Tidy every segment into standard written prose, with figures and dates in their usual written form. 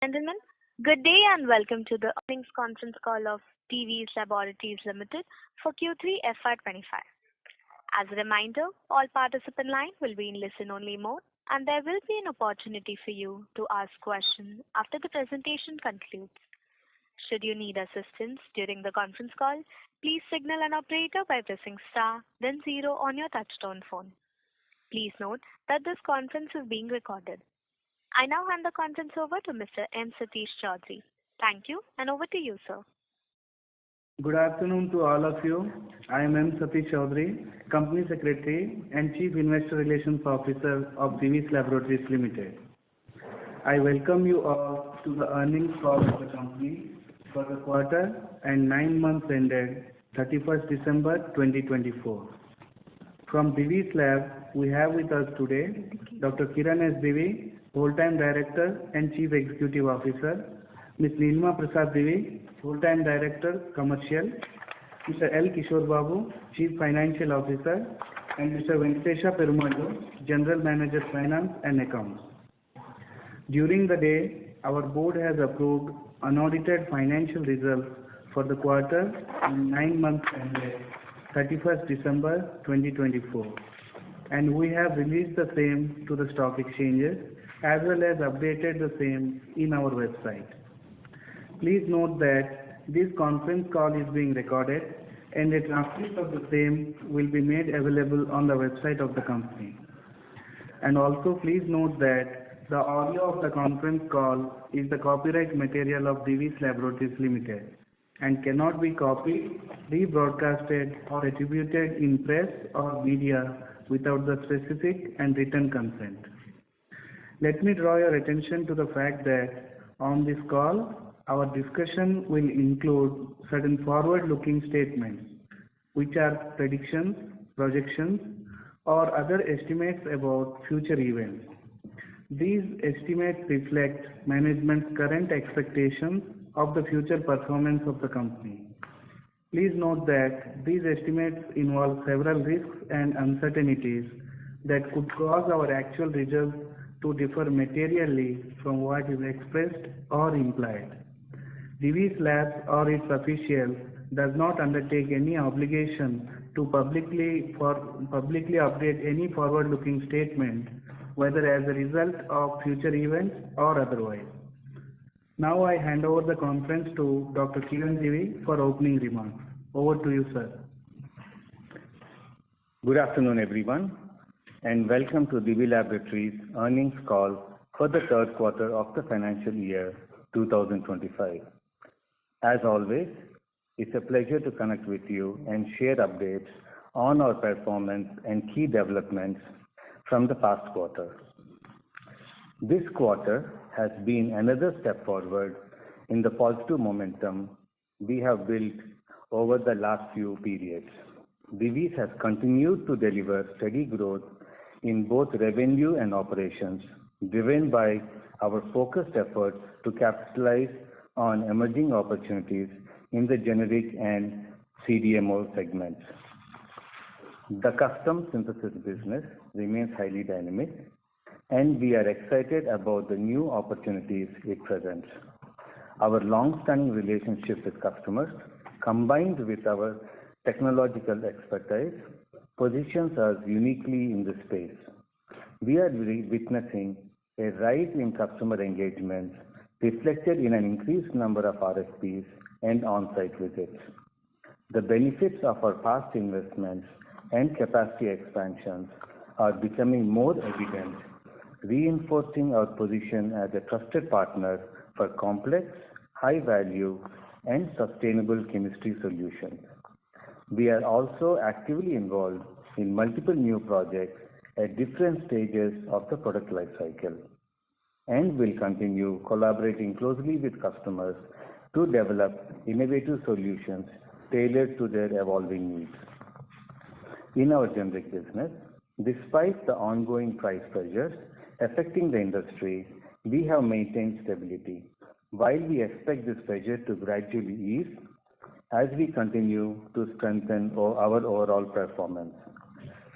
gentlemen, good day and welcome to the earnings conference call of Divi S Laboratories Limited for Q3 FY25. As a reminder, all participant lines will be in listen-only mode and there will be an opportunity for you to ask questions after the presentation concludes. Should you need assistance during the conference call, please signal an operator by pressing star, then 0 on your touchtone phone. Please note that this conference is being recorded. I now hand the conference over to Mr. M. Satish Chaudhary. Thank you, and over to you, sir. Good afternoon to all of you. I am M. Satish Chaudhary, Company Secretary and Chief Investor Relations Officer of Divi S Laboratories Limited. I welcome you all to the earnings call of the company for the quarter and 9 months ended 31st December 2024. From Divi S Lab, we have with us today Dr. Kiran S. Divi, Full-Time Director and Chief Executive Officer, Ms. Nilima Prasad Divi, Full-Time Director, Commercial, Mr. L. Kishore Babu, Chief Financial Officer, and Mr. Venkatesha Perumallu, General Manager, Finance and Accounts. During the day, our board has approved unaudited financial results for the quarter and 9 months ended 31st December 2024, and we have released the same to the stock exchanges as well as updated the same in our website. Please note that this conference call is being recorded and a transcript of the same will be made available on the website of the company. And also please note that the audio of the conference call is the copyright material of Divi S Laboratories Limited and cannot be copied, rebroadcasted or attributed in press or media without the specific and written consent. Let me draw your attention to the fact that on this call, our discussion will include certain forward-looking statements, which are predictions, projections, or other estimates about future events. These estimates reflect management's current expectations of the future performance of the company. Please note that these estimates involve several risks and uncertainties that could cause our actual results to differ materially from what is expressed or implied. Divi S Labs or its officials does not undertake any obligation to publicly update any forward-looking statement, whether as a result of future events or otherwise. Now I hand over the conference to Dr. Kiran Divi for opening remarks. Over to you, sir. Good afternoon, everyone, and welcome to Divi Laboratories earnings call for the third quarter of the financial year 2025. As always, it's a pleasure to connect with you and share updates on our performance and key developments from the past quarter. This quarter has been another step forward in the positive momentum we have built over the last few periods. Divi has continued to deliver steady growth in both revenue and operations, driven by our focused efforts to capitalize on emerging opportunities in the generic and CDMO segments. The custom synthesis business remains highly dynamic, and we are excited about the new opportunities it presents. Our long-standing relationship with customers, combined with our technological expertise, positions us uniquely in this space. We are witnessing a rise in customer engagements reflected in an increased number of RFPs and on-site visits. The benefits of our past investments and capacity expansions are becoming more evident, reinforcing our position as a trusted partner for complex, high-value, and sustainable chemistry solutions. We are also actively involved in multiple new projects at different stages of the product life cycle, and will continue collaborating closely with customers to develop innovative solutions tailored to their evolving needs. In our generic business, despite the ongoing price pressures affecting the industry, we have maintained stability. While we expect this pressure to gradually ease as we continue to strengthen our overall performance.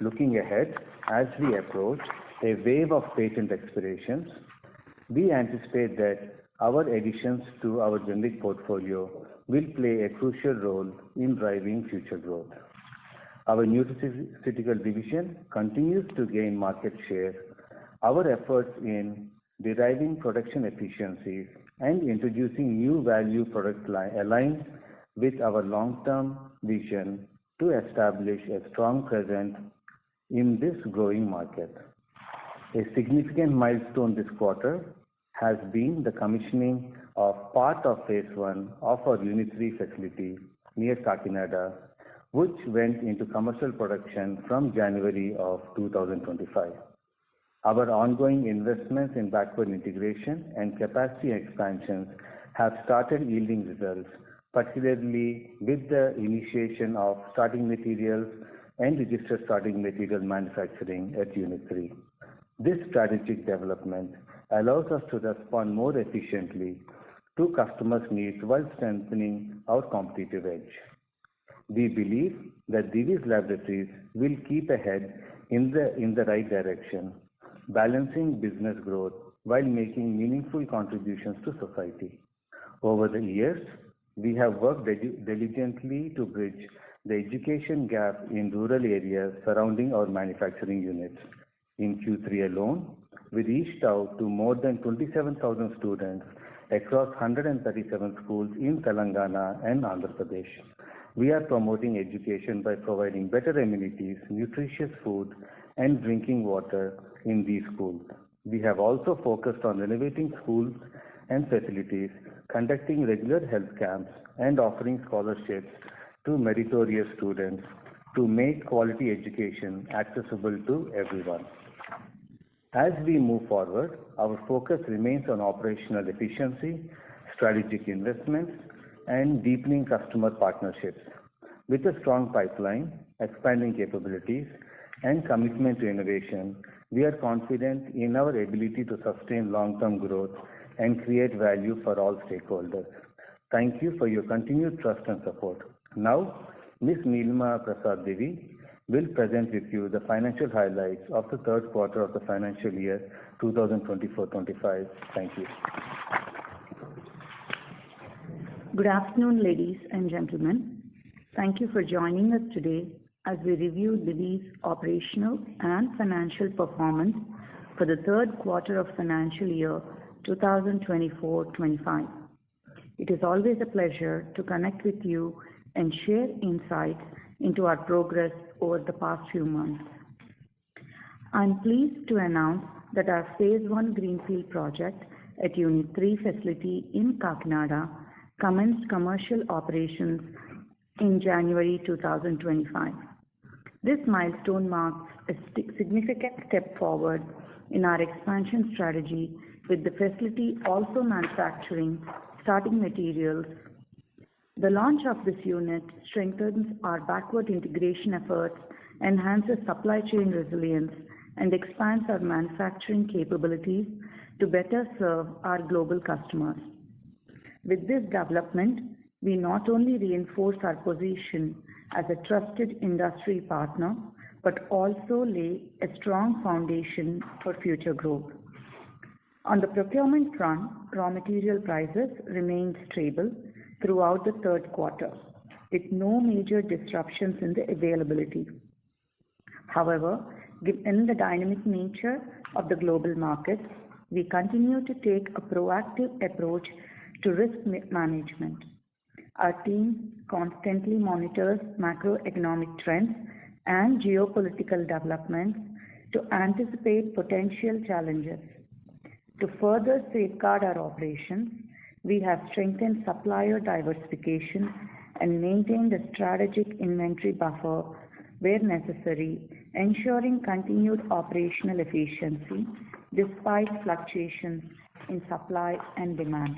Looking ahead, as we approach a wave of patent expirations, we anticipate that our additions to our generic portfolio will play a crucial role in driving future growth. Our nutraceutical division continues to gain market share. Our efforts in deriving production efficiencies and introducing new value product line align with our long-term vision to establish a strong presence in this growing market. A significant milestone this quarter has been the commissioning of part of phase 1 of our Unit 3 facility near Kakinada, which went into commercial production from January of 2025. Our ongoing investments in backward integration and capacity expansions have started yielding results, particularly with the initiation of starting materials and registered starting material manufacturing at Unit 3. This strategic development allows us to respond more efficiently to customers' needs while strengthening our competitive edge. We believe that Divi S Laboratories will keep ahead in the right direction, balancing business growth while making meaningful contributions to society. Over the years, we have worked diligently to bridge the education gap in rural areas surrounding our manufacturing units. In Q3 alone, we reached out to more than 27,000 students across 137 schools in Telangana and Andhra Pradesh. We are promoting education by providing better amenities, nutritious food, and drinking water in these schools. We have also focused on renovating schools and facilities, conducting regular health camps, and offering scholarships to meritorious students to make quality education accessible to everyone. As we move forward, our focus remains on operational efficiency, strategic investments, and deepening customer partnerships. With a strong pipeline, expanding capabilities, and commitment to innovation, we are confident in our ability to sustain long-term growth and create value for all stakeholders. Thank you for your continued trust and support. Now, Ms. Neelima Prasad Devi will present with you the financial highlights of the third quarter of the financial year 2024-25. Thank you. Good afternoon, ladies and gentlemen. Thank you for joining us today as we review Divi's operational and financial performance for the third quarter of financial year 2024-25. It is always a pleasure to connect with you and share insights into our progress over the past few months. I'm pleased to announce that our Phase 1 Greenfield project at Unit 3 facility in Kakinada commenced commercial operations in January 2025. This milestone marks a significant step forward in our expansion strategy, with the facility also manufacturing starting materials. The launch of this unit strengthens our backward integration efforts, enhances supply chain resilience, and expands our manufacturing capabilities to better serve our global customers. With this development, we not only reinforce our position as a trusted industry partner, but also lay a strong foundation for future growth. On the procurement front, raw material prices remained stable throughout the third quarter, with no major disruptions in the availability. However, given the dynamic nature of the global markets, we continue to take a proactive approach to risk management. Our team constantly monitors macroeconomic trends and geopolitical developments to anticipate potential challenges. To further safeguard our operations, we have strengthened supplier diversification and maintained a strategic inventory buffer where necessary, ensuring continued operational efficiency despite fluctuations in supply and demand.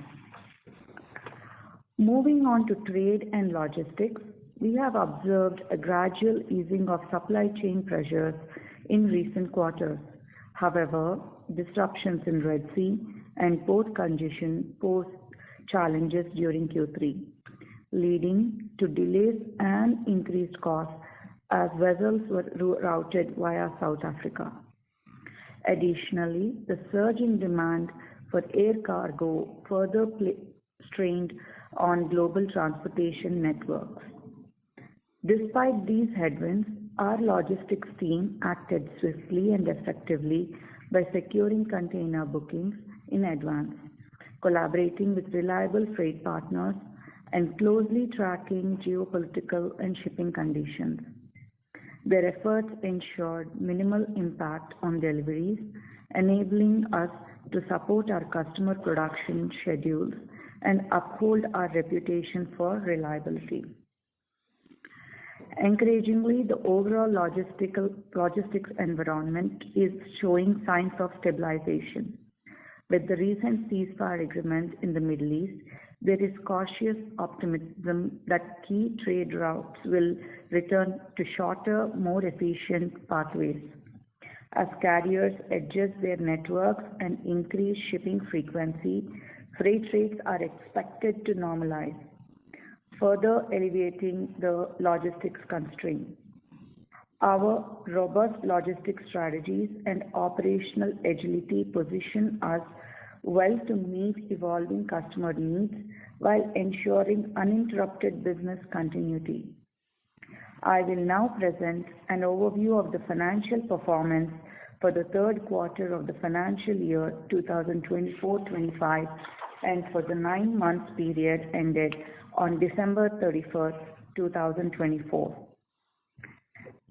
Moving on to trade and logistics, we have observed a gradual easing of supply chain pressures in recent quarters. However, disruptions in Red Sea and port congestion posed challenges during Q3, leading to delays and increased costs as vessels were routed via South Africa. Additionally, the surge in demand for air cargo further strained on global transportation networks. Despite these headwinds, our logistics team acted swiftly and effectively by securing container bookings in advance, collaborating with reliable freight partners, and closely tracking geopolitical and shipping conditions. Their efforts ensured minimal impact on deliveries, enabling us to support our customer production schedules and uphold our reputation for reliability. Encouragingly, the overall logistics environment is showing signs of stabilization. With the recent ceasefire agreement in the Middle East, there is cautious optimism that key trade routes will return to shorter, more efficient pathways. As carriers adjust their networks and increase shipping frequency, freight rates are expected to normalize, further alleviating the logistics constraint. Our robust logistics strategies and operational agility position us well to meet evolving customer needs while ensuring uninterrupted business continuity. I will now present an overview of the financial performance for the third quarter of the financial year 2024-25 and for the 9 months period ended on December 31st, 2024.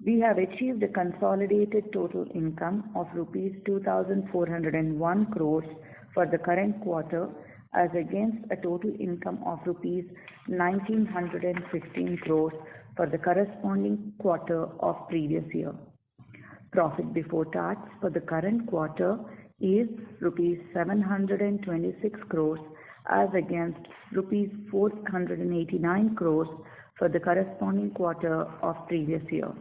We have achieved a consolidated total income of rupees 2,401 crores for the current quarter as against a total income of rupees 1,915 crores for the corresponding quarter of previous year. Profit before tax for the current quarter is rupees 726 crores as against rupees 489 crores for the corresponding quarter of previous year.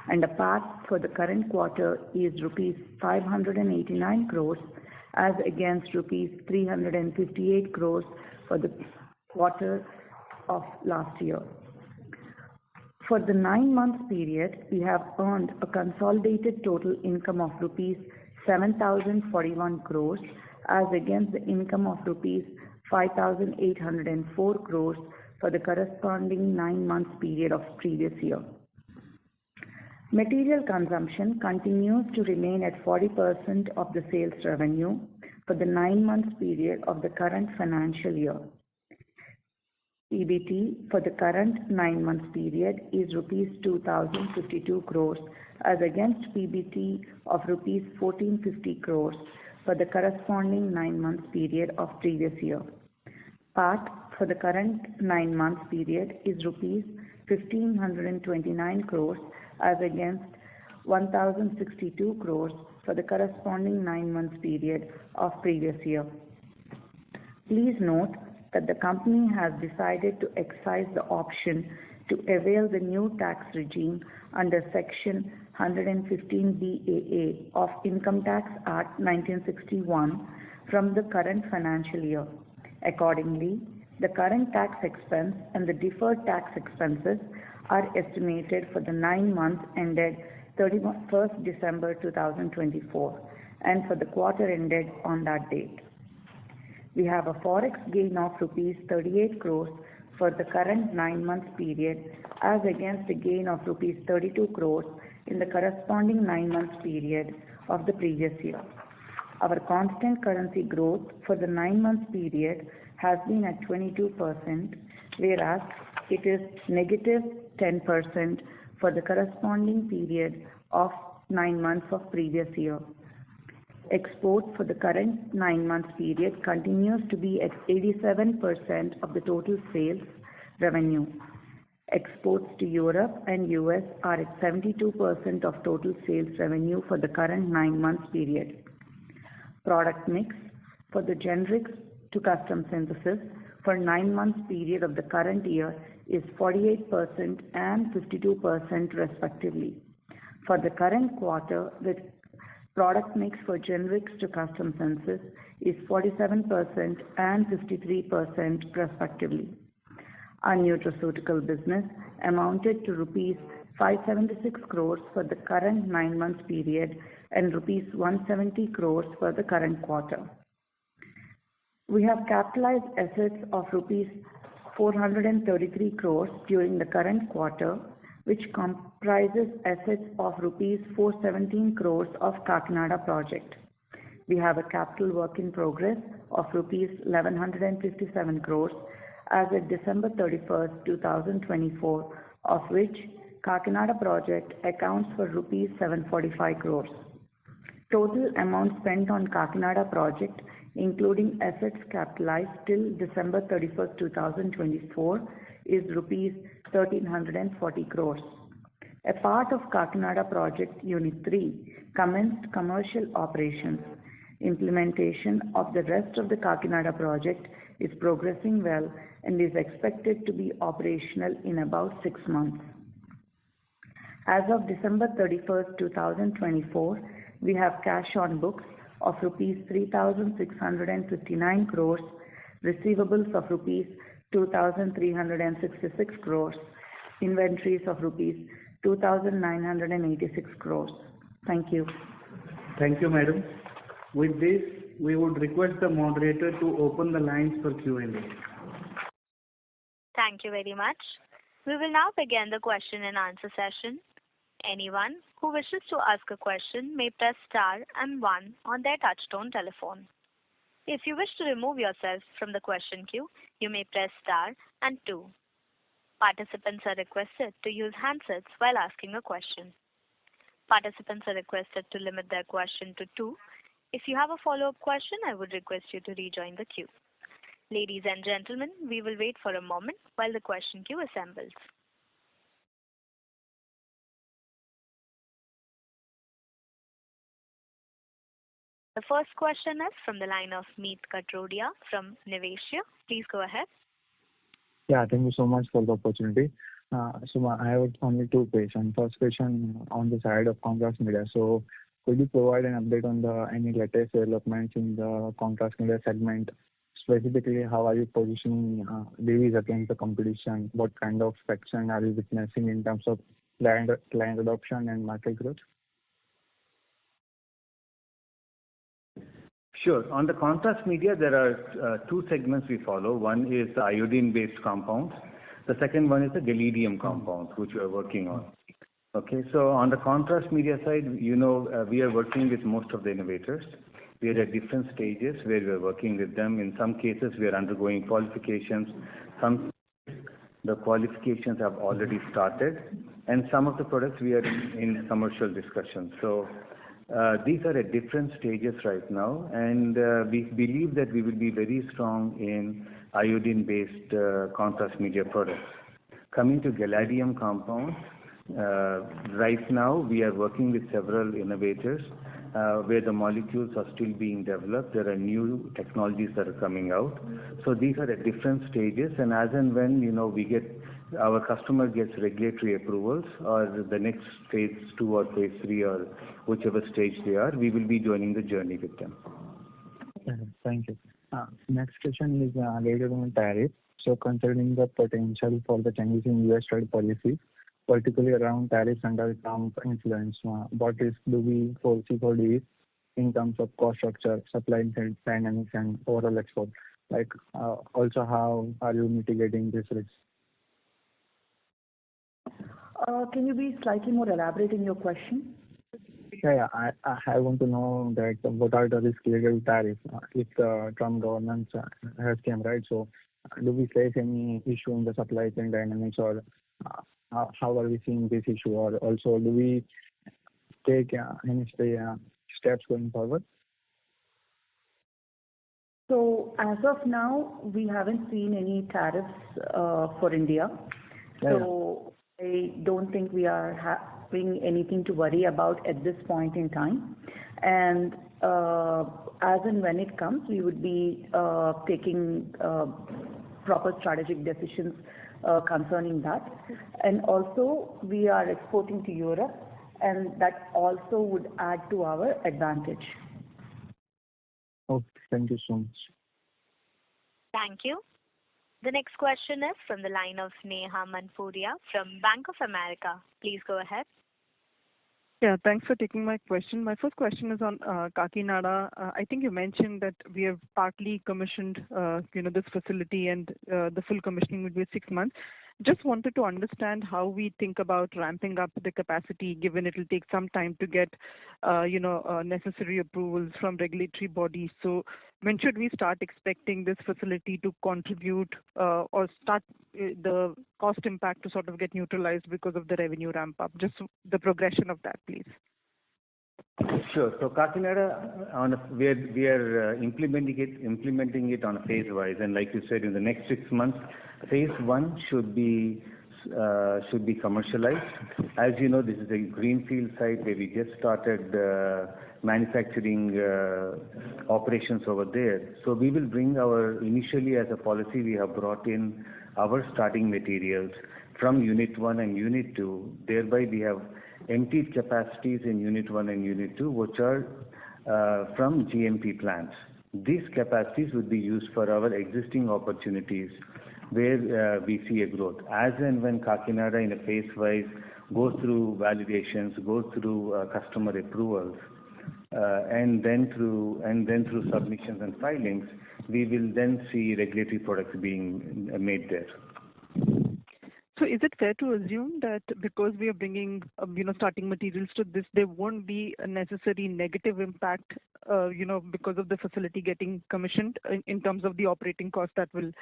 And the PAT for the current quarter is rupees 589 crores as against rupees 358 crores for the quarter of last year. For the 9 months period, we have earned a consolidated total income of rupees 7,041 crores as against the income of rupees 5,804 crores for the corresponding 9 months period of previous year. Material consumption continues to remain at 40% of the sales revenue for the 9 months period of the current financial year. PBT for the current 9 months period is rupees 2,052 crores as against PBT of rupees 1,450 crores for the corresponding 9 months period of previous year. PAT for the current 9 months period is rupees 1,529 crores as against 1,062 crores for the corresponding 9 months period of previous year. Please note that the company has decided to exercise the option to avail the new tax regime under Section 115BAA of Income Tax Act 1961 from the current financial year. Accordingly, the current tax expense and the deferred tax expenses are estimated for the 9 months ended 31st December 2024 and for the quarter ended on that date. We have a forex gain of rupees 38 crores for the current 9 months period as against a gain of rupees 32 crores in the corresponding 9 months period of the previous year. Our constant currency growth for the 9 months period has been at 22%, whereas it is negative 10% for the corresponding period of 9 months of previous year. Export for the current 9 months period continues to be at 87% of the total sales revenue. Exports to Europe and US are at 72% of total sales revenue for the current 9 months period. Product mix for the generics to custom synthesis for 9 months period of the current year is 48% and 52% respectively. For the current quarter, the product mix for generics to custom synthesis is 47% and 53% respectively. Our nutraceutical business amounted to rupees 576 crores for the current 9 months period and rupees 170 crores for the current quarter. We have capitalized assets of rupees 433 crores during the current quarter, which comprises assets of rupees 417 crores of Kakinada project. We have a capital work in progress of rupees 1157 crores as of December 31st, 2024, of which Kakinada project accounts for rupees 745 crores. Total amount spent on Kakinada project, including assets capitalized till December 31st, 2024, is rupees 1,340 crores. A part of Kakinada project Unit 3 commenced commercial operations. Implementation of the rest of the Kakinada project is progressing well and is expected to be operational in about 6 months. As of December 31st, 2024, we have cash on books of rupees 3,659 crores, receivables of rupees 2,366 crores, inventories of rupees 2,986 crores. Thank you. Thank you, madam. With this, we would request the moderator to open the lines for Q&A. Thank you very much. We will now begin the question and answer session. Anyone who wishes to ask a question may press star and 1 on their touchtone telephone. If you wish to remove yourself from the question queue, you may press star and 2. Participants are requested to use handsets while asking a question. Participants are requested to limit their question to 2. If you have a follow-up question, I would request you to rejoin the queue. Ladies and gentlemen, we will wait for a moment while the question queue assembles. The first question is from the line of Meet Katrodia from Niveshaay. Please go ahead. Yeah, thank you so much for the opportunity. I have only 2 questions. First question on the side of contrast media. So could you provide an update on any latest developments in the contrast media segment? Specifically, how are you positioning Divi's against the competition? What kind of traction are you witnessing in terms of client adoption and market growth? Sure. On the contrast media, there are 2 segments we follow. One is the iodine-based compounds. The second one is the gadolinium compounds, which we are working on. Okay, so on the contrast media side, we are working with most of the innovators. We are at different stages where we are working with them. In some cases, we are undergoing qualifications. Some the qualifications have already started, and some of the products we are in commercial discussions. So these are at different stages right now, and we believe that we will be very strong in iodine-based contrast media products. Coming to gadolinium compounds, right now we are working with several innovators where the molecules are still being developed. There are new technologies that are coming out. So these are at different stages, and as and when our customer gets regulatory approvals or the next phase 2 or phase 3 or whichever stage they are, we will be joining the journey with them. Thank you. Next question is related on tariff. So considering the potential for the changes in US trade policy, particularly around tariffs under Trump influence, what risk do we foresee for these in terms of cost structure, supply chain dynamics, and overall export? Also, how are you mitigating this risk? Can you be slightly more elaborate in your question? Yeah. I want to know that what are the risks related to tariffs if the Trump government has came, right? So do we face any issue in the supply chain dynamics, or how are we seeing this issue? Or also, do we take any steps going forward? So as of now, we haven't seen any tariffs for India. Yeah. So I don't think we are having anything to worry about at this point in time. And as and when it comes, we would be taking proper strategic decisions concerning that. And also, we are exporting to Europe, and that also would add to our advantage. Okay, thank you so much. Thank you. The next question is from the line of Neha Manpuria from Bank of America. Please go ahead. Yeah, thanks for taking my question. My first question is on Kakinada. I think you mentioned that we have partly commissioned, this facility, and the full commissioning will be 6 months. Just wanted to understand how we think about ramping up the capacity, given it will take some time to get, necessary approvals from regulatory bodies. So, when should we start expecting this facility to contribute, or start the cost impact to sort of get neutralized because of the revenue ramp up? Just the progression of that, please. Sure. So Kakinada, we are implementing it on a phase wise, and like you said, in the next 6 months, phase one should be commercialized. As you know, this is a greenfield site where we just started manufacturing operations over there. So we will bring initially as a policy, we have brought in our starting materials from Unit 1 and Unit 2. Thereby, we have emptied capacities in Unit 1 and Unit 2, which are from GMP plants. These capacities would be used for our existing opportunities where we see a growth. As and when Kakinada in a phase-wise goes through validations, goes through customer approvals, and then through submissions and filings, we will then see regulatory products being made there. So is it fair to assume that because we are bringing, starting materials to this, there won't be a necessary negative impact, because of the facility getting commissioned in terms of the operating cost that will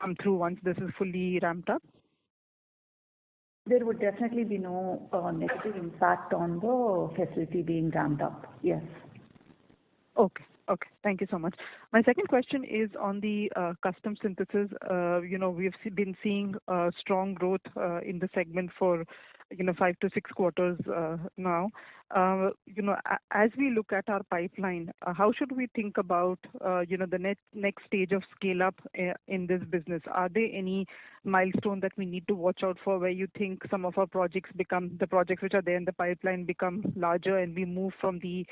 come through once this is fully ramped up? There would definitely be no negative impact on the facility being ramped up. Yes. Okay. Thank you so much. My second question is on the custom synthesis. We've been seeing strong growth in the segment for 5 to 6 quarters now. As we look at our pipeline, how should we think about the next stage of scale up in this business? Are there any milestones that we need to watch out for where you think some of our projects which are there in the pipeline become larger, and we move from the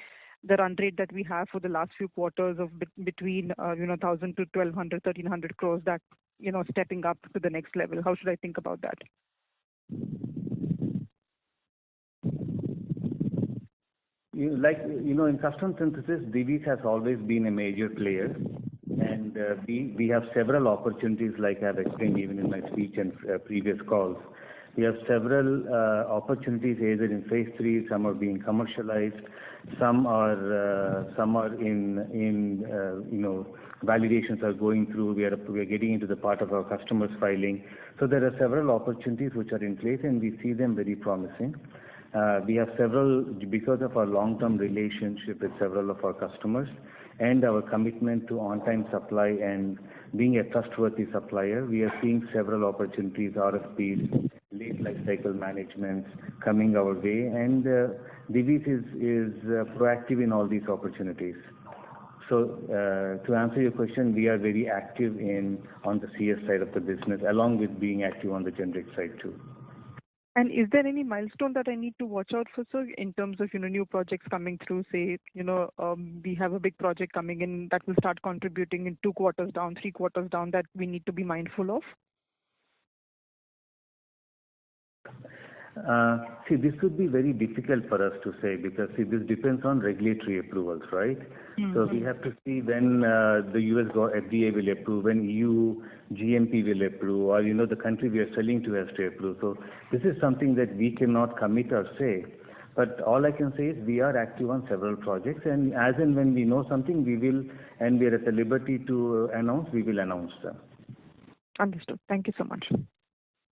run rate that we have for the last few quarters of between 1,000 to 1,200, 1,300 crores, that stepping up to the next level? How should I think about that? In custom synthesis, Divi has always been a major player, and we have several opportunities, like I've explained even in my speech and previous calls. We have several opportunities either in phase 3, some are being commercialized, some are in validations are going through. We are getting into the part of our customers filing. So there are several opportunities which are in place, and we see them very promising. We have several, because of our long-term relationship with several of our customers and our commitment to on-time supply and being a trustworthy supplier, we are seeing several opportunities, RFPs, late life cycle management coming our way, and Divi is proactive in all these opportunities. So to answer your question, we are very active on the CS side of the business, along with being active on the generic side too. And is there any milestone that I need to watch out for, sir, in terms of new projects coming through? Say, we have a big project coming in that will start contributing in 2 quarters down, 3 quarters down, that we need to be mindful of? This would be very difficult for us to say, because this depends on regulatory approvals, right? Mm-hmm. So we have to see when the US FDA will approve, when EU GMP will approve, or the country we are selling to has to approve. So this is something that we cannot commit or say. But all I can say is we are active on several projects, and as and when we know something, we will, and we are at the liberty to announce, we will announce them. Understood. Thank you so much.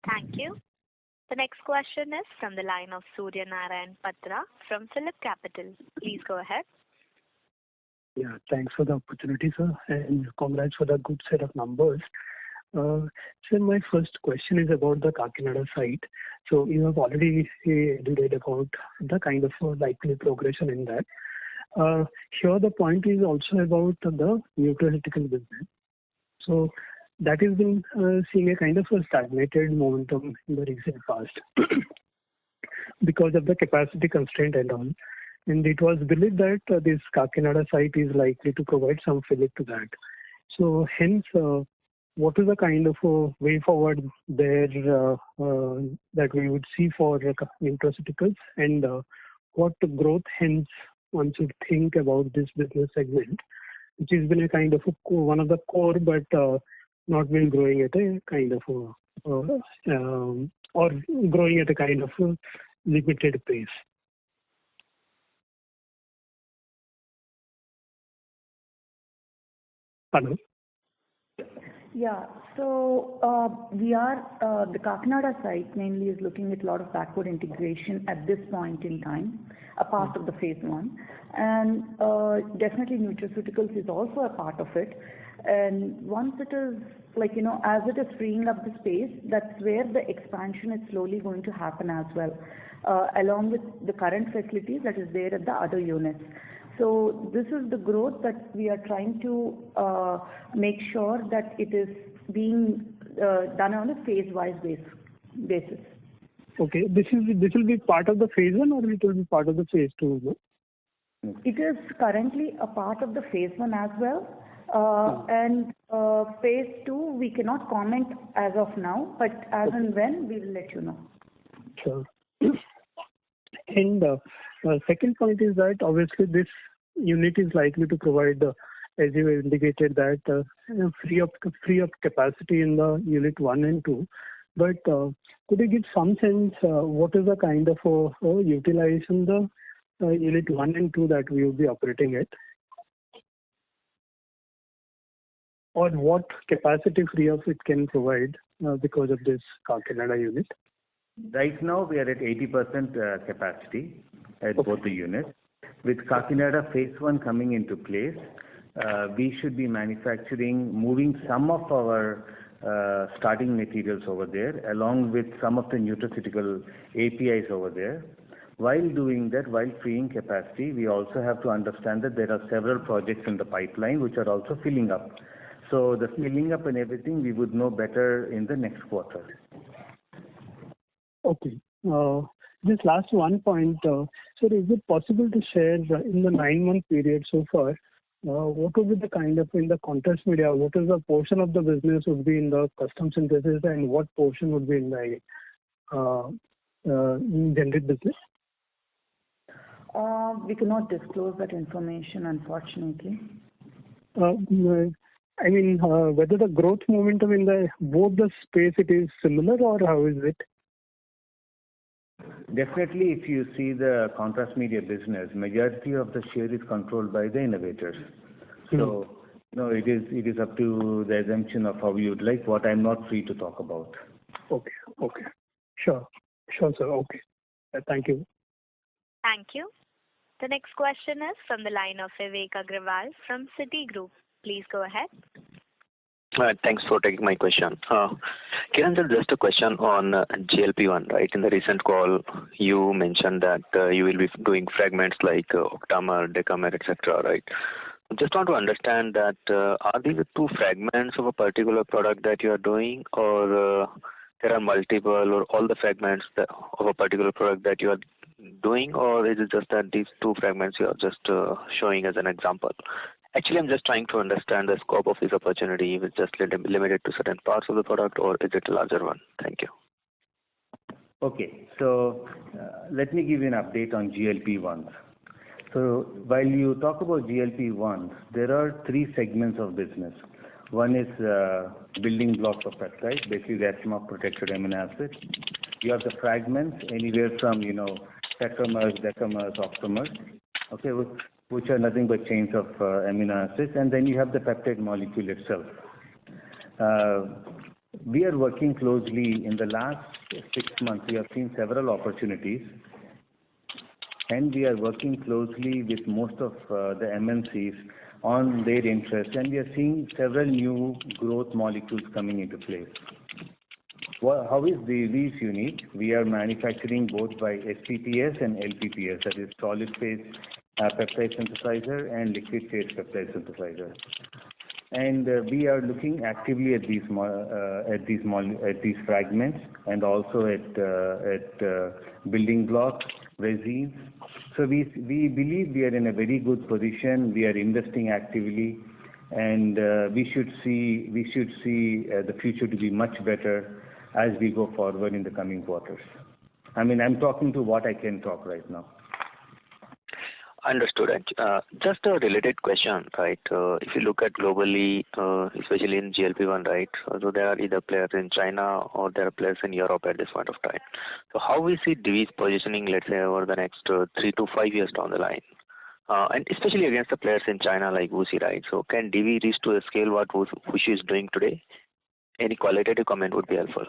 Thank you. The next question is from the line of Surya Narayan Patra from Phillip Capital. Please go ahead. Yeah, thanks for the opportunity, sir, and congrats for the good set of numbers. So my first question is about the Kakinada site. So you have already alluded about the kind of likely progression in that. Here the point is also about the nutraceutical business. So that has been seeing a kind of a stagnated momentum in the recent past because of the capacity constraint and all. And it was believed that this Kakinada site is likely to provide some fillip to that. So hence, what is the kind of way forward there that we would see for nutraceuticals, and what growth hence one should think about this business segment, which has been a kind of one of the core, but not been growing at a kind of or growing at a kind of limited pace. Hello. Yeah. So we are the Kakinada site mainly is looking at a lot of backward integration at this point in time, a part of the phase one, and definitely nutraceuticals is also a part of it. And once it is as it is freeing up the space, that's where the expansion is slowly going to happen as well, along with the current facilities that is there at the other units. So this is the growth that we are trying to make sure that it is being done on a phase-wise basis. Okay, this will be part of the phase one, or it will be part of the phase two? No? It is currently a part of the phase one as well, and phase two we cannot comment as of now, but as and when we will let you know. Sure. And second point is that obviously this unit is likely to provide, as you indicated, that free up capacity in the unit 1 and 2. But could you give some sense what is the kind of utilization the unit 1 and 2 that we will be operating at? Or what capacity free up it can provide because of this Kakinada unit? Right now we are at 80% capacity at both the units. With Kakinada phase 1 coming into place, we should be moving some of our starting materials over there, along with some of the nutraceutical APIs over there. While doing that, while freeing capacity, we also have to understand that there are several projects in the pipeline which are also filling up. So the filling up and everything, we would know better in the next quarter. Okay. Just last one point. Sir, is it possible to share in the 9-month period so far, what would be the kind of, in the contrast media, what is the portion of the business would be in the custom synthesis and what portion would be in the generic business? We cannot disclose that information, unfortunately. I mean, whether the growth momentum in both the space it is similar, or how is it? Definitely, if you see the contrast media business, majority of the share is controlled by the innovators. So, it is up to the assumption of how you would like, what I'm not free to talk about. Okay. Sure, sir. Okay. Thank you. Thank you. The next question is from the line of Vivek Agrawal from Citigroup. Please go ahead. Thanks for taking my question. Kiran, just a question on GLP-1, right? In the recent call, you mentioned that you will be doing fragments like octamer, decamer, etc., right? Just want to understand that are these the 2 fragments of a particular product that you are doing, or there are multiple or all the fragments of a particular product that you are doing, or is it just that these 2 fragments you are just showing as an example? Actually, I'm just trying to understand the scope of this opportunity. Is it just limited to certain parts of the product, or is it a larger one? Thank you. Okay, so let me give you an update on GLP-1s. So while you talk about GLP-1s, there are 3 segments of business. One is building blocks of peptides, basically the protected amino acids. You have the fragments, anywhere from tetramers, decamers, octamers, okay, which are nothing but chains of amino acids, and then you have the peptide molecule itself. We are working closely in the last 6 months. We have seen several opportunities, and we are working closely with most of the MNCs on their interest, and we are seeing several new growth molecules coming into place. How is Divi unique? We are manufacturing both by SPPS and LPPS, that is solid phase peptide synthesizer and liquid phase peptide synthesizer. And we are looking actively at these fragments, and also at building blocks, resins. So we believe we are in a very good position. We are investing actively, and we should see the future to be much better as we go forward in the coming quarters. I mean, I'm talking to what I can talk right now. Understood. And just a related question, right? If you look at globally, especially in GLP-1, right? So there are either players in China or there are players in Europe at this point of time. So how we see Divi's positioning, let's say, over the next 3 to 5 years down the line, and especially against the players in China like Wuxi, right? So can Divi reach to the scale what Wuxi is doing today? Any qualitative comment would be helpful.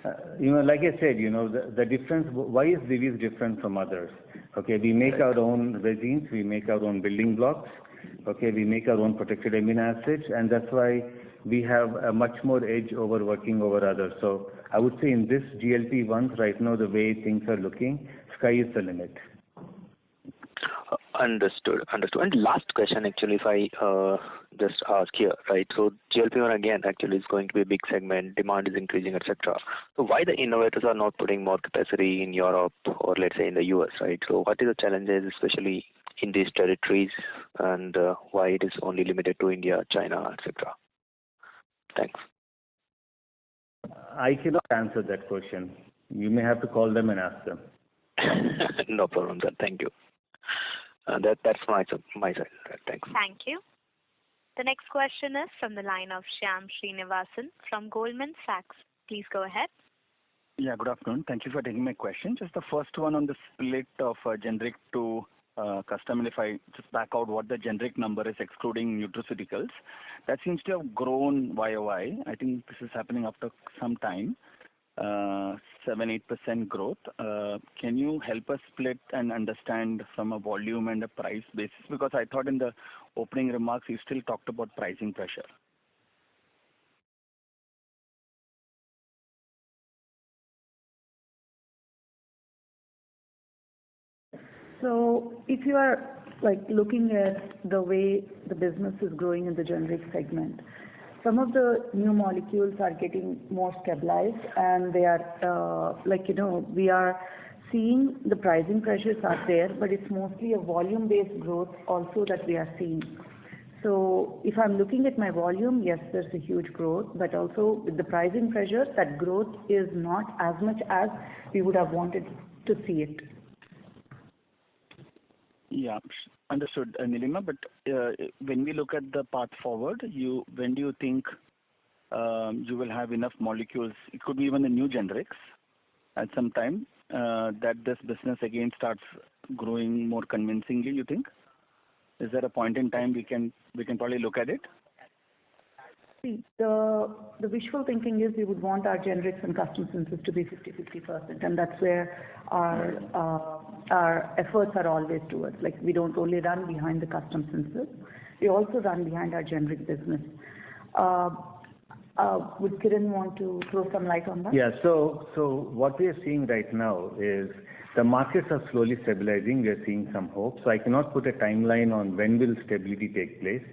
Like I said, the difference, why is Divi's different from others? Okay, we make our own resins, we make our own building blocks, okay, we make our own protected amino acids, and that's why we have a much more edge over working over others. So I would say in this GLP-1s right now, the way things are looking, sky is the limit. Understood. And last question, actually, if I just ask here, right? So GLP-1 again actually is going to be a big segment, demand is increasing, etc. So why the innovators are not putting more capacity in Europe or let's say in the US, right? So what is the challenges, especially in these territories, and why it is only limited to India, China, etc.? Thanks. I cannot answer that question. You may have to call them and ask them. No problem, sir. Thank you. That's my side. Thanks. Thank you. The next question is from the line of Shyam Srinivasan from Goldman Sachs. Please go ahead. Yeah, good afternoon. Thank you for taking my question. Just the first one on the split of generic to custom. And if I just back out what the generic number is excluding nutraceuticals, that seems to have grown YOY. I think this is happening after some time. 7-8% growth. Can you help us split and understand from a volume and a price basis? Because I thought in the opening remarks you still talked about pricing pressure. So if you are looking at the way the business is growing in the generic segment, some of the new molecules are getting more stabilized, and they are, we are seeing the pricing pressures are there, but it's mostly a volume-based growth also that we are seeing. So if I'm looking at my volume, yes, there's a huge growth, but also with the pricing pressure, that growth is not as much as we would have wanted to see it. Yeah, understood, Nilima. But when we look at the path forward, when do you think you will have enough molecules? It could be even the new generics at some time that this business again starts growing more convincingly. You think? Is there a point in time we can probably look at it? See, the wishful thinking is we would want our generics and custom synthesis to be 50-50%, and that's where our efforts are always towards. We don't only run behind the custom synthesis, we also run behind our generic business. Would Kiran want to throw some light on that? Yeah, so what we are seeing right now is the markets are slowly stabilizing. We are seeing some hope. So I cannot put a timeline on when will stability take place.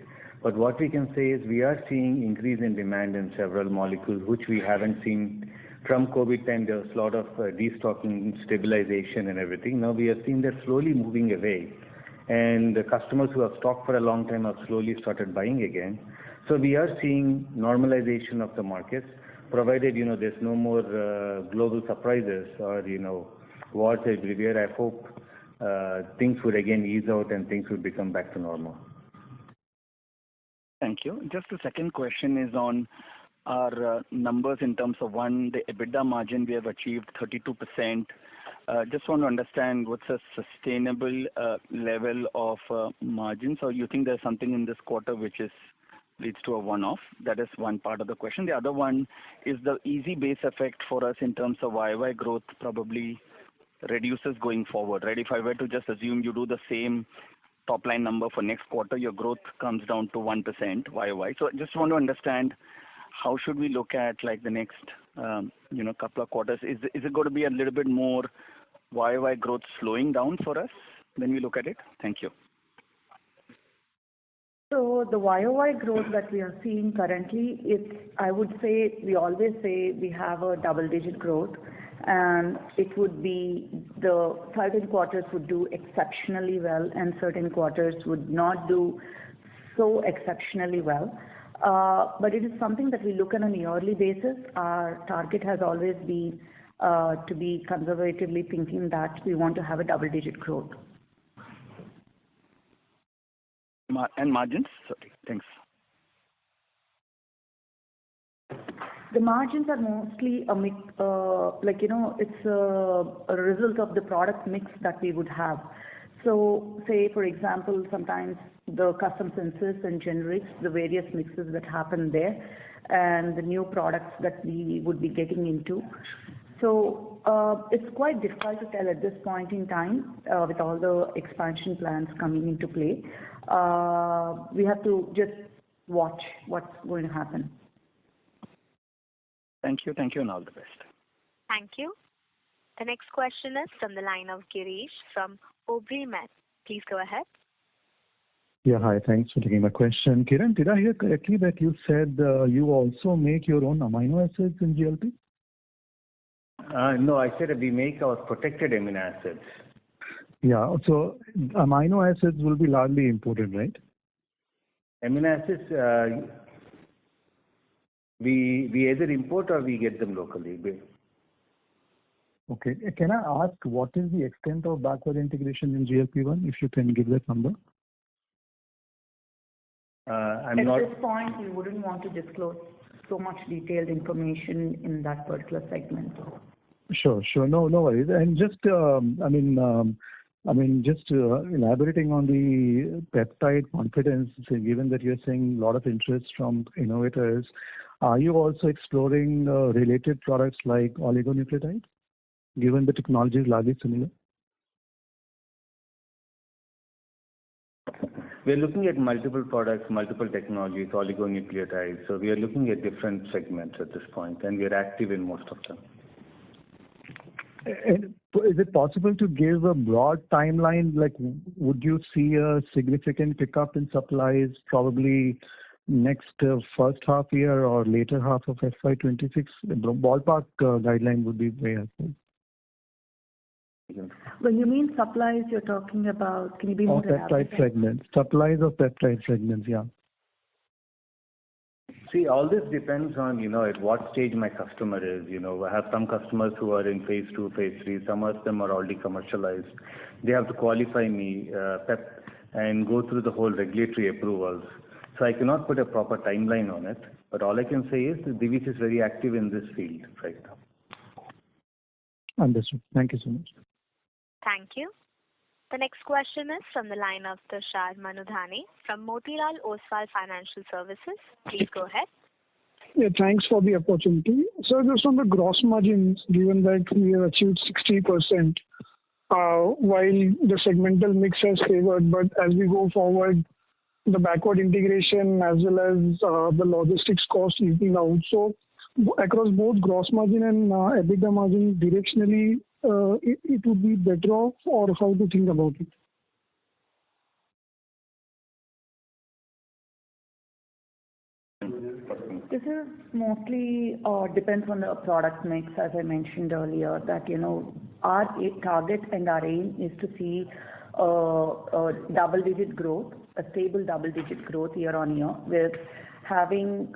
But what we can say is we are seeing increase in demand in several molecules, which we haven't seen from COVID time. There was a lot of destocking, stabilization and everything. Now we are seeing that slowly moving away. And the customers who have stocked for a long time have slowly started buying again. So we are seeing normalization of the markets, provided, there's no more global surprises or, wars everywhere. I hope things would again ease out and things would become back to normal. Thank you. Just the second question is on our numbers in terms of the EBITDA margin we have achieved 32%. Just want to understand what's a sustainable level of margins, or you think there's something in this quarter which leads to a one-off? That is one part of the question. The other one is the easy base effect for us in terms of YY growth probably reduces going forward, right? If I were to just assume you do the same top line number for next quarter, your growth comes down to 1% YY. So I just want to understand how should we look at the next couple of quarters? Is it going to be a little bit more YY growth slowing down for us when we look at it? Thank you. So the YOY growth that we are seeing currently, I would say, we always say we have a double-digit growth, and it would be the certain quarters would do exceptionally well and certain quarters would not do so exceptionally well. But it is something that we look at on a yearly basis. Our target has always been to be conservatively thinking that we want to have a double-digit growth. And margins? Sorry. Thanks. The margins are mostly a mix, it's a result of the product mix that we would have. So, say for example, sometimes the custom synthesis and generics, the various mixes that happen there, and the new products that we would be getting into. So it's quite difficult to tell at this point in time with all the expansion plans coming into play. We have to just watch what's going to happen. Thank you, and all the best. Thank you. The next question is from the line of Girish from Aubrey Met. Please go ahead. Yeah, hi. Thanks for taking my question. Kiran, did I hear correctly that you said you also make your own amino acids in GLP? No, I said we make our protected amino acids. Yeah, so amino acids will be largely imported, right? Amino acids, we either import or we get them locally. Okay. Can I ask what is the extent of backward integration in GLP-1, if you can give that number? At this point, we wouldn't want to disclose so much detailed information in that particular segment. Sure. No worries. And just, elaborating on the peptide confidence, given that you're seeing a lot of interest from innovators, are you also exploring related products like oligonucleotides, given the technology is largely similar? We're looking at multiple products, multiple technologies, oligonucleotides. So we are looking at different segments at this point, and we are active in most of them. And is it possible to give a broad timeline? Like, would you see a significant pickup in supplies probably next first half year or later half of FY26? The ballpark guideline would be very helpful. When you mean supplies, you're talking about, can you be more elaborate? Peptide fragments. Supplies of peptide fragments, yeah. See, all this depends on, at what stage my customer is. I have some customers who are in phase 2, phase 3. Some of them are already commercialized. They have to qualify me and go through the whole regulatory approvals. So I cannot put a proper timeline on it. But all I can say is that Divi is very active in this field right now. Understood. Thank you so much. Thank you. The next question is from the line of Tushar Manudhane from Motilal Oswal Financial Services. Please go ahead. Yeah, thanks for the opportunity. So just on the gross margins, given that we have achieved 60%, while the segmental mix has favored, but as we go forward, the backward integration as well as the logistics cost easing out. So across both gross margin and EBITDA margin, directionally, it would be better off, or how to think about it? This is mostly depends on the product mix, as I mentioned earlier, that, our target and our aim is to see a double-digit growth, a stable double-digit growth year on year, with having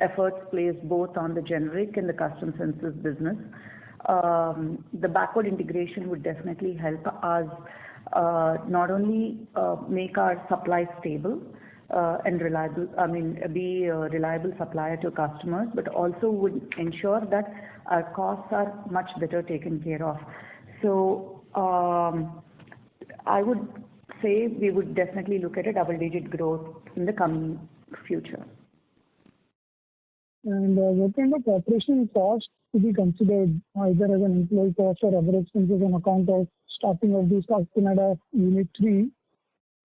efforts placed both on the generic and the custom synthesis business. The backward integration would definitely help us not only make our supply stable and reliable, be a reliable supplier to customers, but also would ensure that our costs are much better taken care of. So I would say we would definitely look at a double-digit growth in the coming future. And what kind of operational cost to be considered either as an employee cost or other expenses on account of starting of this Canada Unit 3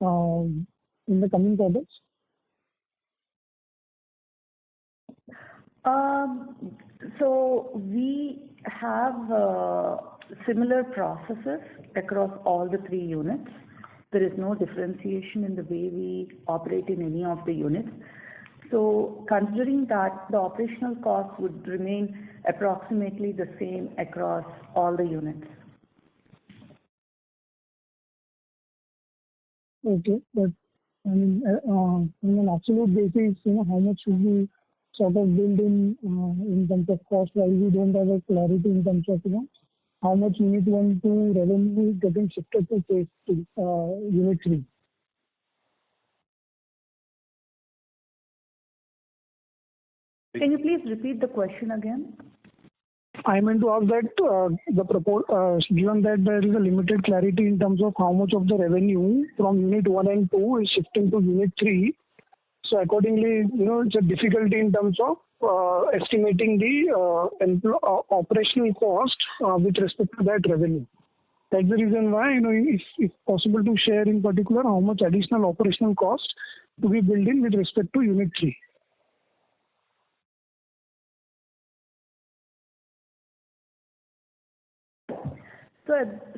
in the coming quarters? So we have similar processes across all the 3 units. There is no differentiation in the way we operate in any of the units. So considering that, the operational costs would remain approximately the same across all the units. Okay, but on an absolute basis, how much should we sort of build in terms of cost, while we don't have a clarity in terms of how much Unit 1 to revenue is getting shifted to phase 2, Unit 3? Can you please repeat the question again? I meant to ask that given that there is a limited clarity in terms of how much of the revenue from Unit 1 and 2 is shifting to Unit 3, so accordingly, it's a difficulty in terms of estimating the operational cost with respect to that revenue. That's the reason why, if possible to share in particular how much additional operational cost to be built in with respect to Unit 3.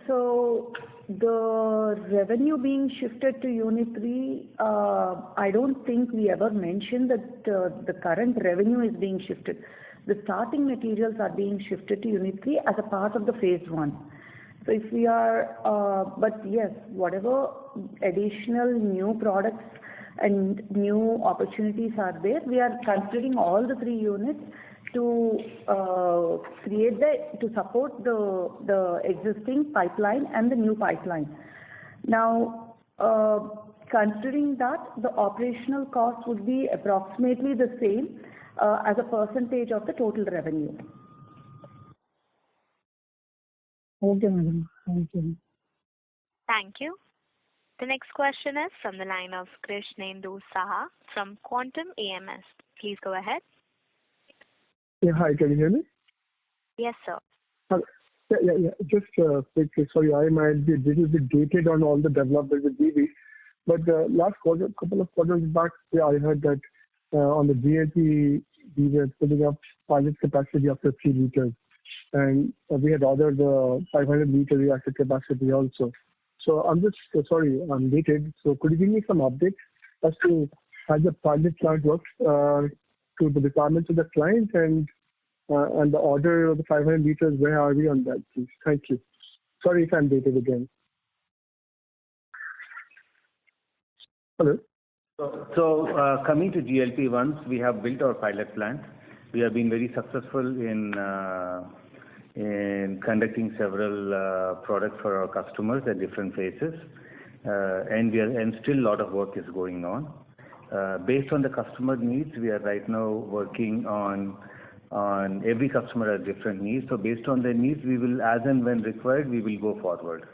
So the revenue being shifted to Unit 3, I don't think we ever mentioned that the current revenue is being shifted. The starting materials are being shifted to Unit 3 as a part of the phase 1. So if we are, but yes, whatever additional new products and new opportunities are there, we are considering all the 3 units to support the existing pipeline and the new pipeline. Now, considering that, the operational cost would be approximately the same as a percentage of the total revenue. Okay, madam. Thank you. Thank you. The next question is from the line of Krishnendu Saha from Quantum AMS. Please go ahead. Yeah, hi, can you hear me? Yes, sir. Yeah. Just quickly, sorry, I might be a little bit dated on all the developments with Divi, but last quarter, couple of quarters back, I heard that on the GLP, we were putting up pilot capacity of 50 liters, and we had ordered the 500 liter reactor capacity also. So I'm just sorry, I'm dated. So could you give me some updates as to how the pilot plant works to the requirements of the client and the order of the 500 liters? Where are we on that, please? Thank you. Sorry if I'm dated again. Hello. So coming to GLP-1s, we have built our pilot plant. We have been very successful in conducting several products for our customers at different phases, and still a lot of work is going on. Based on the customer needs, we are right now working on every customer has different needs. So based on their needs, we will, as and when required, we will go forward.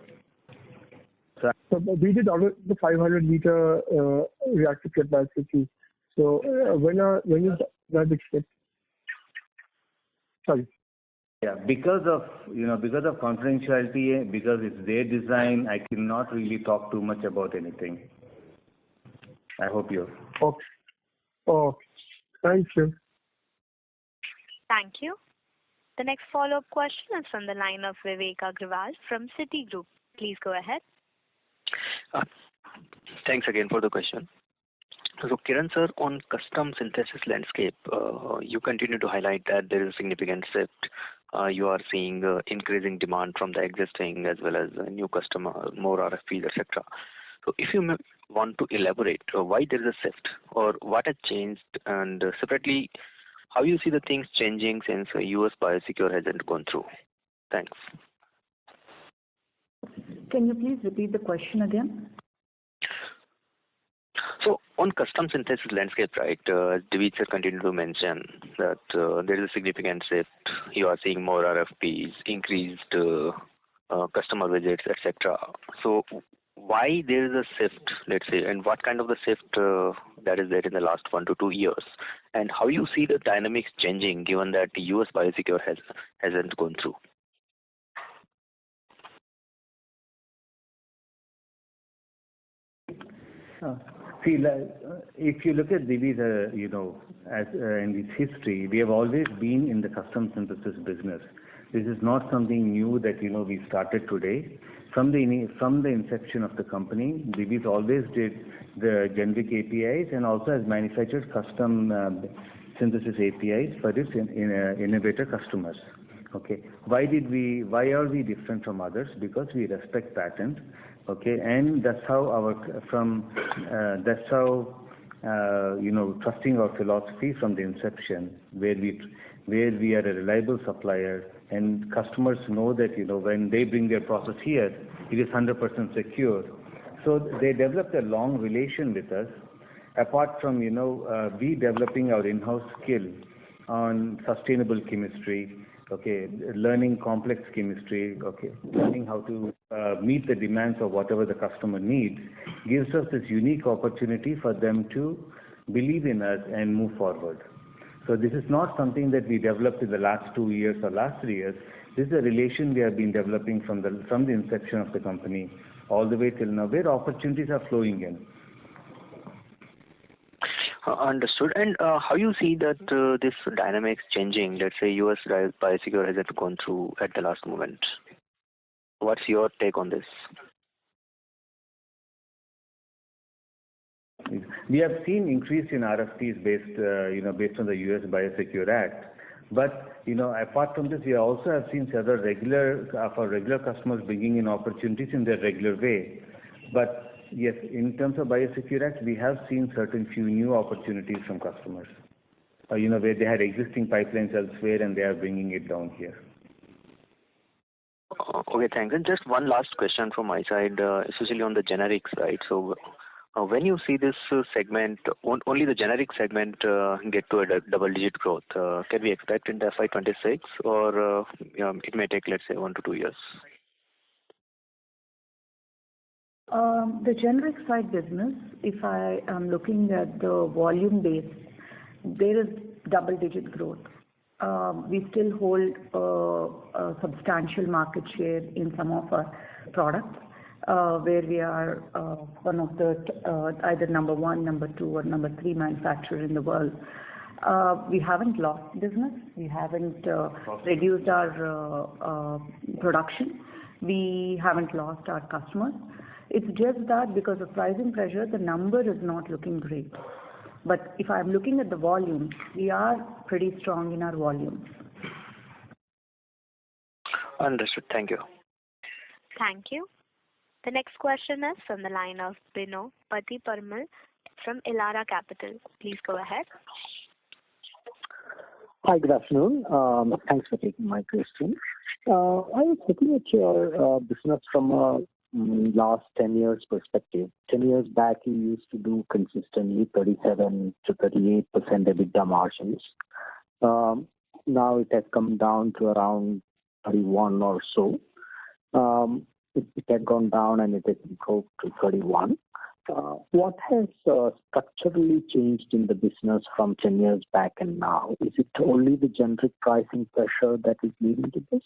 So we did order the 500 liter reactor capacity. So when is that expected? Sorry. Yeah, because of confidentiality, because it's their design, I cannot really talk too much about anything. I hope you. Okay. Thank you. Thank you. The next follow-up question is from the line of Vivek Agrawal from Citigroup. Please go ahead. Thanks again for the question. So, Kiran sir, on custom synthesis landscape, you continue to highlight that there is a significant shift. You are seeing increasing demand from the existing as well as new customer, more RFPs, etc. So, if you want to elaborate why there is a shift or what has changed, and separately, how you see the things changing since US Biosecure hasn't gone through. Thanks. Can you please repeat the question again? So on custom synthesis landscape, right, Divi sir continued to mention that there is a significant shift. You are seeing more RFPs, increased customer visits, etc. So why there is a shift, let's say, and what kind of the shift that is there in the last 1 to 2 years, and how you see the dynamics changing given that the US Biosecure hasn't gone through? See, if you look at Divi's, as in its history, we have always been in the custom synthesis business. This is not something new that we started today. From the inception of the company, Divi's always did the generic APIs and also has manufactured custom synthesis APIs for its innovator customers. Okay, why are we different from others? Because we respect patent. Okay, and that's how trusting our philosophy from the inception, where we are a reliable supplier, and customers know that when they bring their process here, it is 100% secure. So they developed a long relation with us. Apart from we developing our in-house skill on sustainable chemistry, okay, learning complex chemistry, okay, learning how to meet the demands of whatever the customer needs, gives us this unique opportunity for them to believe in us and move forward. So this is not something that we developed in the last 2 years or last 3 years. This is a relation we have been developing from the inception of the company all the way till now, where opportunities are flowing in. Understood. And how you see that this dynamics changing? Let's say US Biosecure hasn't gone through at the last moment. What's your take on this? We have seen increase in RFPs based on the US Biosecure Act. But apart from this, we also have seen several regular customers bringing in opportunities in their regular way. But yes, in terms of Biosecure Act, we have seen certain few new opportunities from customers. Where they had existing pipelines elsewhere and they are bringing it down here. Okay, thanks. And just one last question from my side, especially on the generic side. So, when you see this segment, only the generic segment get to a double-digit growth, can we expect in the FY26 or it may take, let's say, 1 to 2 years? The generic side business, if I am looking at the volume base, there is double-digit growth. We still hold a substantial market share in some of our products, where we are one of the either number 1, number 2, or number 3 manufacturer in the world. We haven't lost business. We haven't reduced our production. We haven't lost our customers. It's just that because of pricing pressure, the number is not looking great. But if I'm looking at the volume, we are pretty strong in our volumes. Understood. Thank you. Thank you. The next question is from the line of Bino Pathiparmal from Elara Capital. Please go ahead. Hi, good afternoon. Thanks for taking my question. I was looking at your business from last 10 years perspective. 10 years back, you used to do consistently 37 to 38% EBITDA margins. Now it has come down to around 31 or so. It had gone down and it has improved to 31. What has structurally changed in the business from 10 years back and now? Is it only the generic pricing pressure that is leading to this?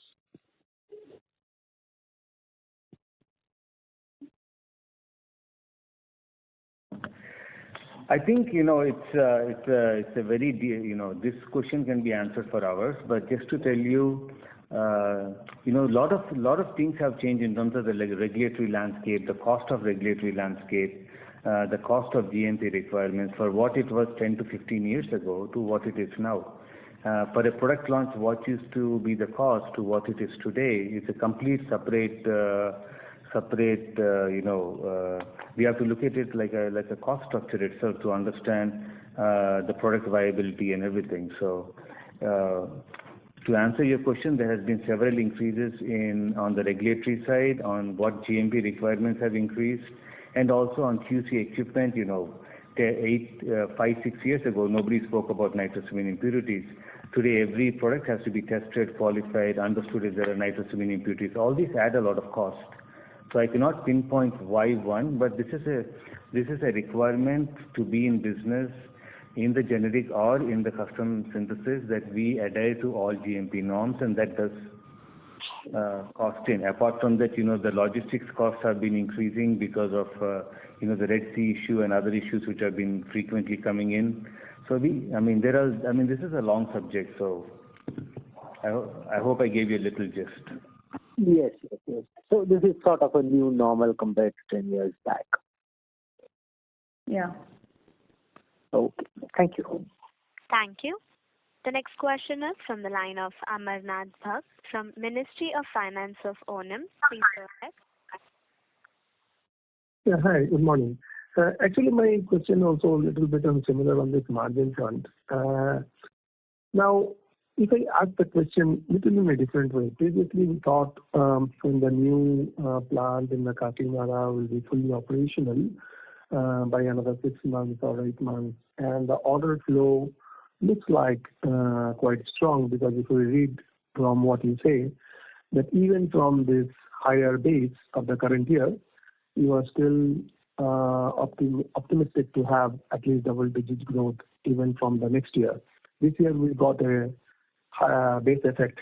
I think it's a very this question can be answered for hours, but just to tell you, lot of things have changed in terms of the regulatory landscape, the cost of regulatory landscape, the cost of GMP requirements for what it was 10 to 15 years ago to what it is now. For a product launch, what used to be the cost to what it is today, it's a complete separate. We have to look at it like a cost structure itself to understand the product viability and everything. So, to answer your question, there has been several increases on the regulatory side, on what GMP requirements have increased, and also on QC equipment. 5, 6 years ago, nobody spoke about nitrosamine impurities. Today, every product has to be tested, qualified, understood if there are nitrosamine impurities. All these add a lot of cost. So I cannot pinpoint why one, but this is a requirement to be in business in the generic or in the custom synthesis that we adhere to all GMP norms, and that does cost in. Apart from that, the logistics costs have been increasing because of the Red Sea issue and other issues which have been frequently coming in. So this is a long subject. So I hope I gave you a little gist. Yes. So this is sort of a new normal compared to 10 years back. Yeah. Okay. Thank you. Thank you. The next question is from the line of Amarnath Bhakt from Ministry of Finance of Onam. Please go ahead. Yeah, hi, good morning. Actually, my question also a little bit similar on this margin front. Now, if I ask the question a little in a different way, previously we thought when the new plant in the Kakinada will be fully operational by another 6 months or 8 months, and the order flow looks like quite strong, because if we read from what you say, that even from this higher base of the current year, you are still optimistic to have at least double-digit growth even from the next year. This year we got a base effect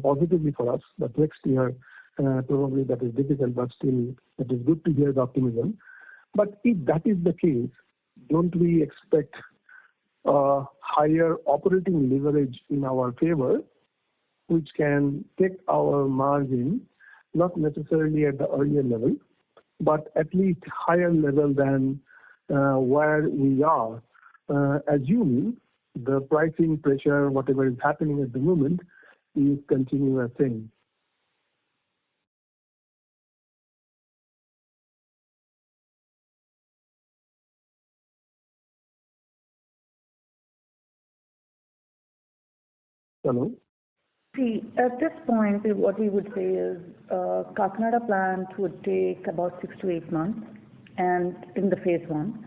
positively for us, but next year probably that is difficult, but still that is good to hear the optimism. But if that is the case, don't we expect higher operating leverage in our favor, which can take our margin not necessarily at the earlier level, but at least higher level than where we are, assuming the pricing pressure, whatever is happening at the moment, is continuous thing. Hello? See, at this point, what we would say is Kakinada plant would take about 6 to 8 months, and in the phase one.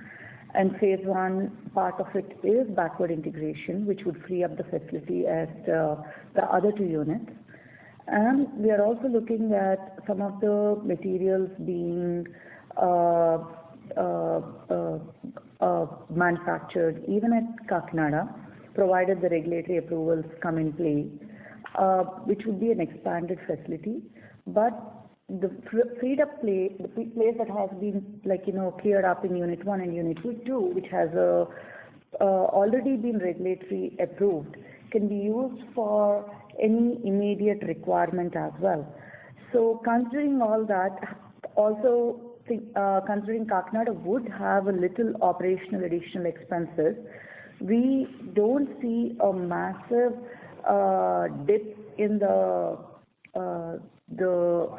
And phase one, part of it is backward integration, which would free up the facility at the other 2 units. And we are also looking at some of the materials being manufactured even at Kakinada, provided the regulatory approvals come in play, which would be an expanded facility. But the freed up place, the place that has been cleared up in Unit 1 and Unit 2, which has already been regulatory approved, can be used for any immediate requirement as well. So considering all that, also considering Kakinada would have a little operational additional expenses, we don't see a massive dip in the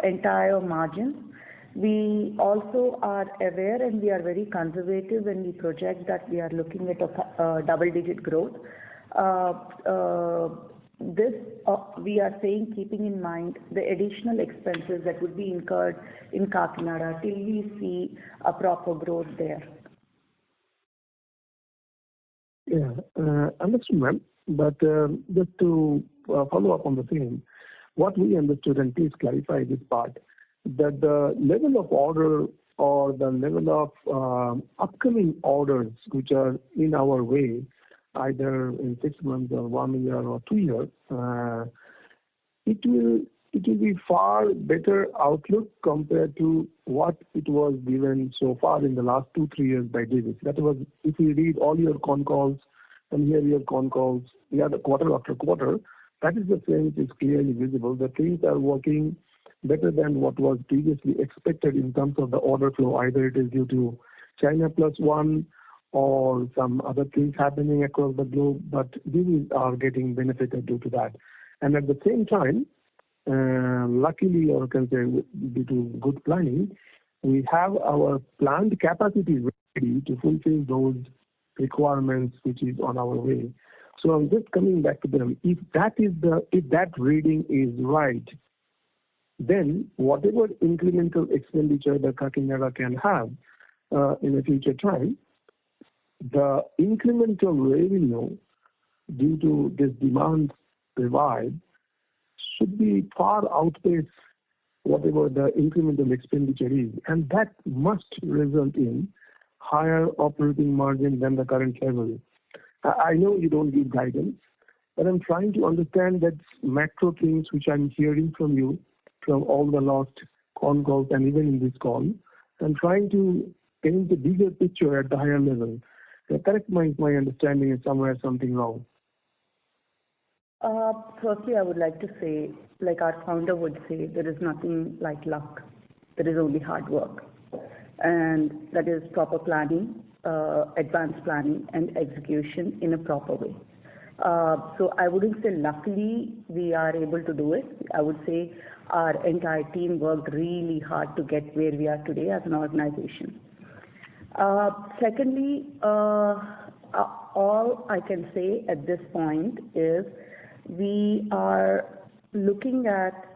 entire margin. We also are aware, and we are very conservative when we project that we are looking at a double-digit growth. This we are saying keeping in mind the additional expenses that would be incurred in Kakinada till we see a proper growth there. Yeah, understood, ma'am. But just to follow up on the same, what we understood, and please clarify this part, that the level of order or the level of upcoming orders which are in our way, either in 6 months or 1 year or 2 years, it will be far better outlook compared to what it was given so far in the last 2-3 years by Divi. That was, if you read all your con calls and hear your con calls, the quarter after quarter, that is the same. It is clearly visible that things are working better than what was previously expected in terms of the order flow. Either it is due to China plus one or some other things happening across the globe, but Divi are getting benefited due to that. And at the same time, luckily, or can say due to good planning, we have our planned capacity ready to fulfill those requirements which is on our way. So I'm just coming back to them. If that reading is right, then whatever incremental expenditure that Kakinada can have in a future time, the incremental revenue due to this demand revive should be far outpace whatever the incremental expenditure is, and that must result in higher operating margin than the current level. I know you don't give guidance, but I'm trying to understand that macro things which I'm hearing from you from all the last con calls and even in this call. I'm trying to paint the bigger picture at the higher level. Correct my understanding is somewhere something wrong. Firstly, I would like to say, like our founder would say, there is nothing like luck. There is only hard work. And that is proper planning, advanced planning and execution in a proper way. So I wouldn't say luckily we are able to do it. I would say our entire team worked really hard to get where we are today as an organization. Secondly, all I can say at this point is we are looking at,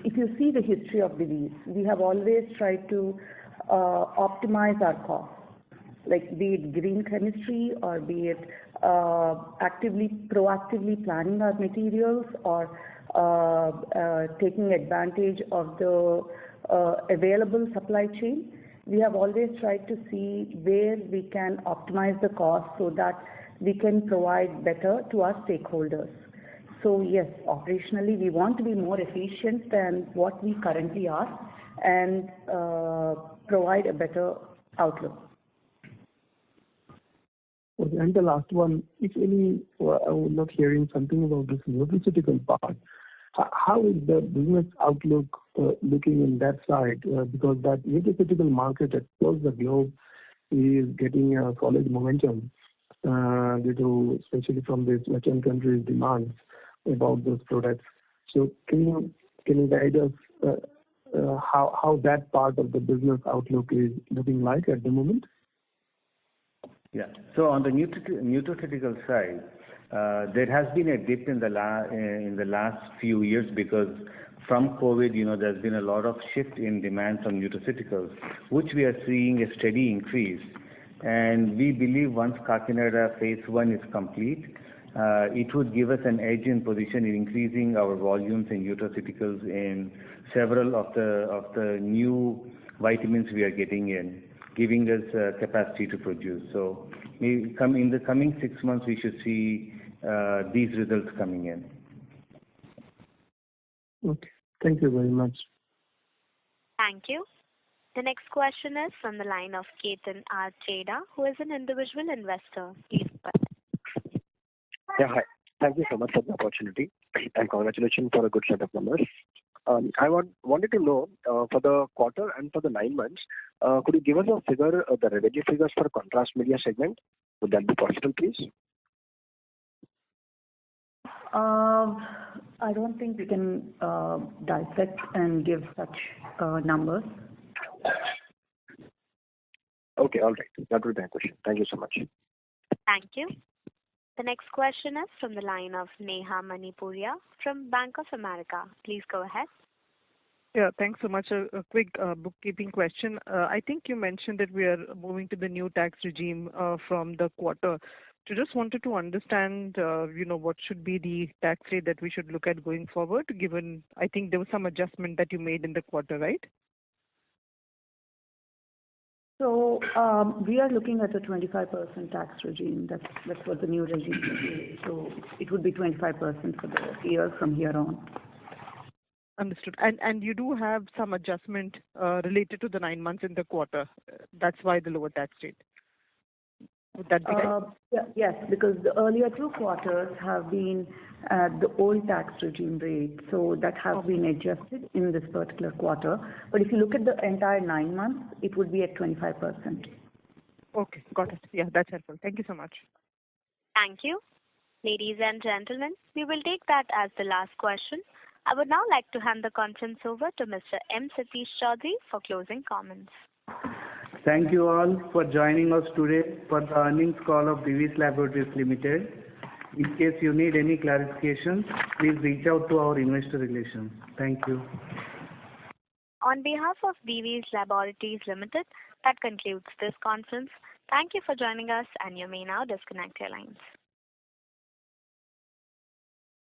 if you see the history of Divi, we have always tried to optimize our costs. like be it green chemistry or be it proactively planning our materials or taking advantage of the available supply chain. We have always tried to see where we can optimize the cost so that we can provide better to our stakeholders. So yes, operationally, we want to be more efficient than what we currently are and provide a better outlook. Okay, and the last one, if any, I was not hearing something about this nutraceutical part. How is the business outlook looking in that side? Because that nutraceutical market across the globe is getting a solid momentum due to, especially from these Western countries' demands about those products. So can you guide us how that part of the business outlook is looking like at the moment? Yeah. So on the nutraceutical side, there has been a dip in the last few years because from COVID, there's been a lot of shift in demand from nutraceuticals, which we are seeing a steady increase. And we believe once Kakinada phase 1 is complete, it would give us an edge in position in increasing our volumes in nutraceuticals in several of the new vitamins we are getting in, giving us capacity to produce. So in the coming 6 months, we should see these results coming in. Okay. Thank you very much. Thank you. The next question is from the line of Ketan R. Cheda, who is an individual investor. Please go ahead. Yeah, hi. Thank you so much for the opportunity and congratulations for a good set of numbers. I wanted to know for the quarter and for the 9 months, could you give us a figure, the revenue figures for contrast media segment? Would that be possible, please? I don't think we can dissect and give such numbers. Okay, all right. That would be my question. Thank you so much. Thank you. The next question is from the line of Neha Manipuria from Bank of America. Please go ahead. Yeah, thanks so much. A quick bookkeeping question. I think you mentioned that we are moving to the new tax regime from the quarter. So just wanted to understand, what should be the tax rate that we should look at going forward, given I think there was some adjustment that you made in the quarter, right? So we are looking at a 25% tax regime. That's what the new regime is. So it would be 25% for the year from here on. Understood. And you do have some adjustment related to the 9 months in the quarter. That's why the lower tax rate. Would that be right? Yes, because the earlier 2 quarters have been at the old tax regime rate. So that has been adjusted in this particular quarter. But if you look at the entire 9 months, it would be at 25%. Okay, got it. Yeah, that's helpful. Thank you so much. Thank you. Ladies and gentlemen, we will take that as the last question. I would now like to hand the conference over to Mr. M. Satish Choudhury for closing comments. Thank you all for joining us today for the earnings call of Divi S Laboratories Limited. In case you need any clarifications, please reach out to our investor relations. Thank you. On behalf of Divi S Laboratories Limited, that concludes this conference. Thank you for joining us, and you may now disconnect your lines.